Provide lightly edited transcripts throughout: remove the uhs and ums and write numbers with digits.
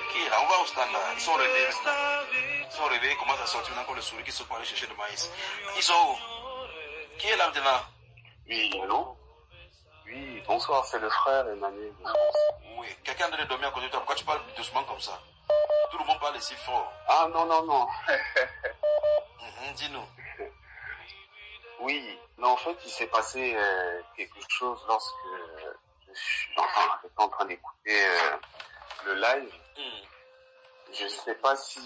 Qui est là? On va au stand là. Ils sont réveillés maintenant. Ils sont réveillés, ils commencent à sortir encore le souris qui sont pour aller chercher le maïs. Ils sont où? Qui est là maintenant? Oui, allô? Oui, bonsoir, c'est le frère Emmanuel de France. Oui, quelqu'un doit dormir à côté de toi. Pourquoi tu parles doucement comme ça? Tout le monde parle si fort. Ah non, non, non. Dis-nous. Oui, mais en fait, il s'est passé quelque chose lorsque j'étais en train d'écouter le live. Je ne sais pas si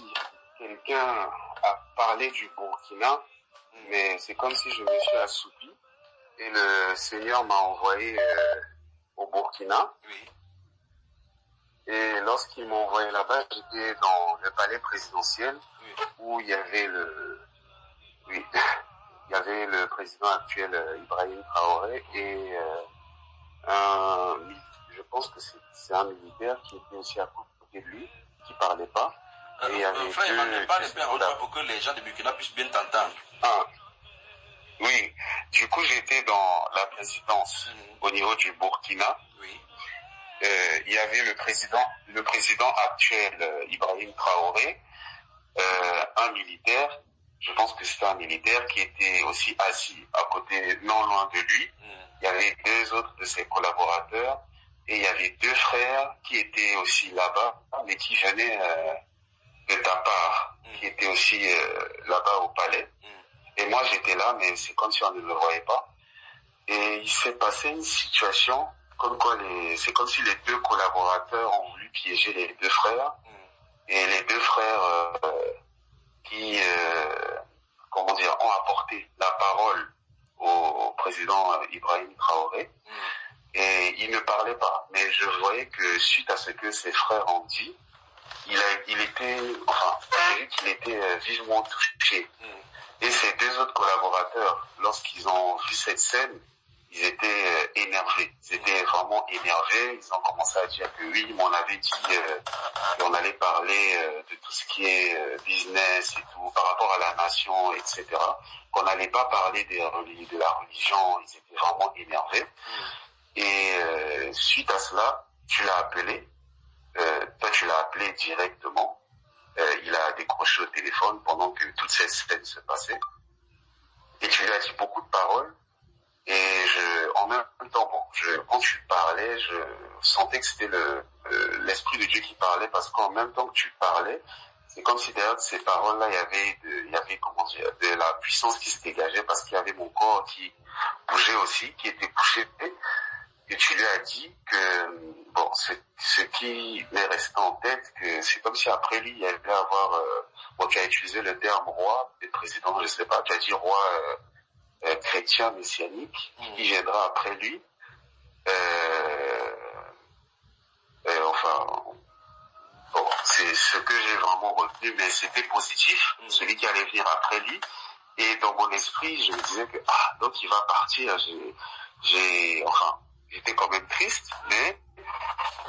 quelqu'un a parlé du Burkina, mais c'est comme si je me suis assoupi et le Seigneur m'a envoyé au Burkina. Oui. Et lorsqu'il m'a envoyé là-bas, j'étais dans le palais présidentiel où il y avait il y avait le président actuel Ibrahim Traoré et je pense que c'est un militaire qui était aussi à côté de lui, qui parlait pas. Et il y avait frère Emmanuel, parle un peu en haut pour que les gens de Burkina puissent bien t'entendre. Ah, oui, du coup j'étais dans la présidence au niveau du Burkina. Oui. Il y avait le président actuel Ibrahim Traoré, un militaire, je pense que c'était un militaire qui était aussi assis à côté, non loin de lui. Il y avait deux autres de ses collaborateurs et il y avait deux frères qui étaient aussi là-bas, mais qui venaient de Dakar, qui étaient aussi là-bas au palais. Et moi j'étais là, mais c'est comme si on ne le voyait pas. Et il s'est passé une situation comme quoi c'est comme si les deux collaborateurs ont voulu piéger les deux frères. Et les deux frères qui, ont apporté la parole au président Ibrahim Traoré. Et il ne parlait pas. Mais je voyais que suite à ce que ses frères ont dit, il était vivement touché. Et ses deux autres collaborateurs, lorsqu'ils ont vu cette scène, ils étaient énervés. Ils étaient vraiment énervés. Ils ont commencé à dire que oui, on avait dit qu'on allait parler de tout ce qui est business et tout, par rapport à la nation, etc. Qu'on n'allait pas parler de la religion. Ils étaient vraiment énervés. Et suite à cela, tu l'as appelé. Toi, tu l'as appelé directement. Il a décroché le téléphone pendant que toute cette scène se passait. Et tu lui as dit beaucoup de paroles. Et en même temps, quand tu parlais, je sentais que c'était l'Esprit de Dieu qui parlait, parce qu'en même temps que tu parlais, c'est comme si derrière ces paroles-là, il y avait de la puissance qui se dégageait, parce qu'il y avait mon corps qui bougeait aussi, qui était couché. Et tu lui as dit que, ce qui m'est resté en tête, que c'est comme si après lui, il y allait avoir, tu as utilisé le terme roi, et président, je sais pas, tu as dit roi chrétien messianique, qui viendra après lui. C'est ce que j'ai vraiment retenu, mais c'était positif, celui qui allait venir après lui. Et dans mon esprit, je me disais que, donc il va partir. J'étais quand même triste, mais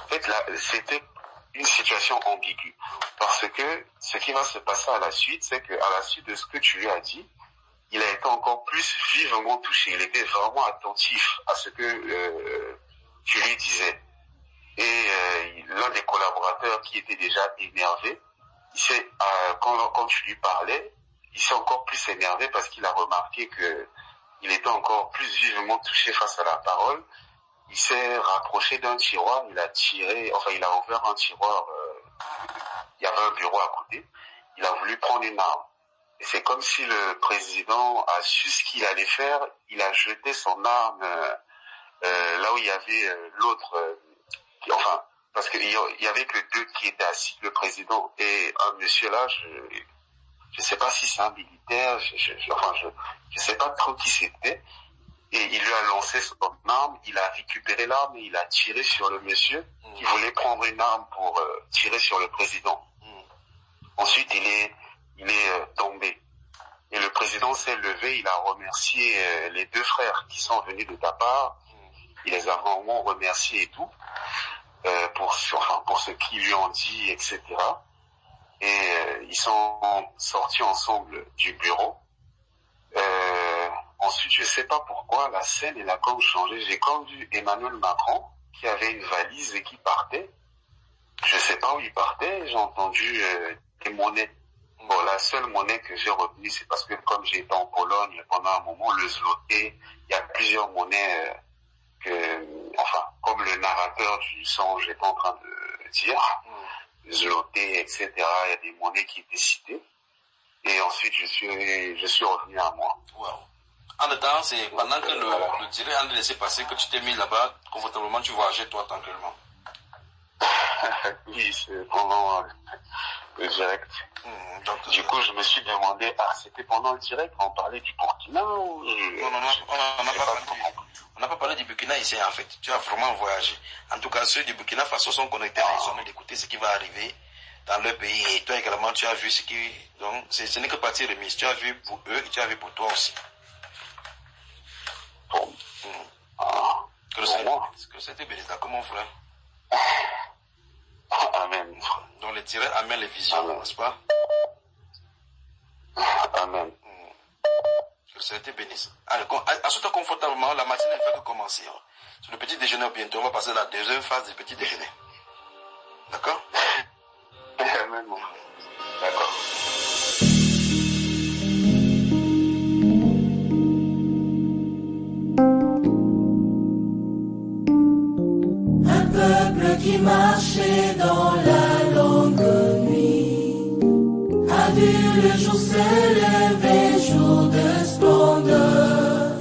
en fait, là, c'était une situation ambiguë. Parce que ce qui va se passer à la suite, c'est qu'à la suite de ce que tu lui as dit, il a été encore plus vivement touché. Il était vraiment attentif à ce que tu lui disais. Et l'un des collaborateurs qui était déjà énervé, quand tu lui parlais, il s'est encore plus énervé parce qu'il a remarqué que il était encore plus vivement touché face à la parole. Il s'est rapproché d'un tiroir, il a ouvert un tiroir, il y avait un bureau à côté, il a voulu prendre une arme. Et c'est comme si le président a su ce qu'il allait faire, il a jeté son arme là où il y avait l'autre, parce qu'il y avait que deux qui étaient assis, le président et un monsieur là, je sais pas si c'est un militaire, je sais pas trop qui c'était. Et il lui a lancé son arme, il a récupéré l'arme et il a tiré sur le monsieur qui voulait prendre une arme pour tirer sur le président. Ensuite, il est tombé. Et le président s'est levé, il a remercié les deux frères qui sont venus de ta part. Il les a vraiment remerciés et tout, pour ce qu'ils lui ont dit, etc. Et ils sont sortis ensemble du bureau. Ensuite, je sais pas pourquoi, la scène, elle a comme changé. J'ai comme vu Emmanuel Macron qui avait une valise et qui partait. Je sais pas où il partait, j'ai entendu des monnaies. Bon, la seule monnaie que j'ai retenue, c'est parce que comme j'ai été en Pologne pendant un moment, le zloty, il y a plusieurs monnaies comme le narrateur du songe est en train de dire, zloty, etc., il y a des monnaies qui étaient citées. Et ensuite, je suis revenu à moi. Wow. En même temps, c'est pendant que le direct a laissé passer que tu t'es mis là-bas, confortablement, tu voyageais toi tranquillement. Oui, c'est pendant le direct. Donc, du coup, je me suis demandé, c'était pendant le direct, on parlait du Burkina ou... Non, on n'a pas parlé du Burkina ici en fait. Tu as vraiment voyagé. En tout cas, ceux du Burkina Faso sont connectés, ils sont en train d'écouter ce qui va arriver dans leur pays. Et toi également, tu as vu ce qui... Donc, ce n'est que partie remise. Tu as vu pour eux et tu as vu pour toi aussi. Bon. Que le Seigneur bénisse comme mon frère. Amen. Donc les directs amènent les visions, n'est-ce pas? Amen. Que le Seigneur te bénisse. Allez, assois-toi confortablement, la matinée ne fait que commencer. Sur le petit déjeuner bientôt, on va passer à la deuxième phase du petit déjeuner. D'accord? Amen. D'accord. Qui marchait dans la longue nuit a vu le jour se lever, jour de splendeur.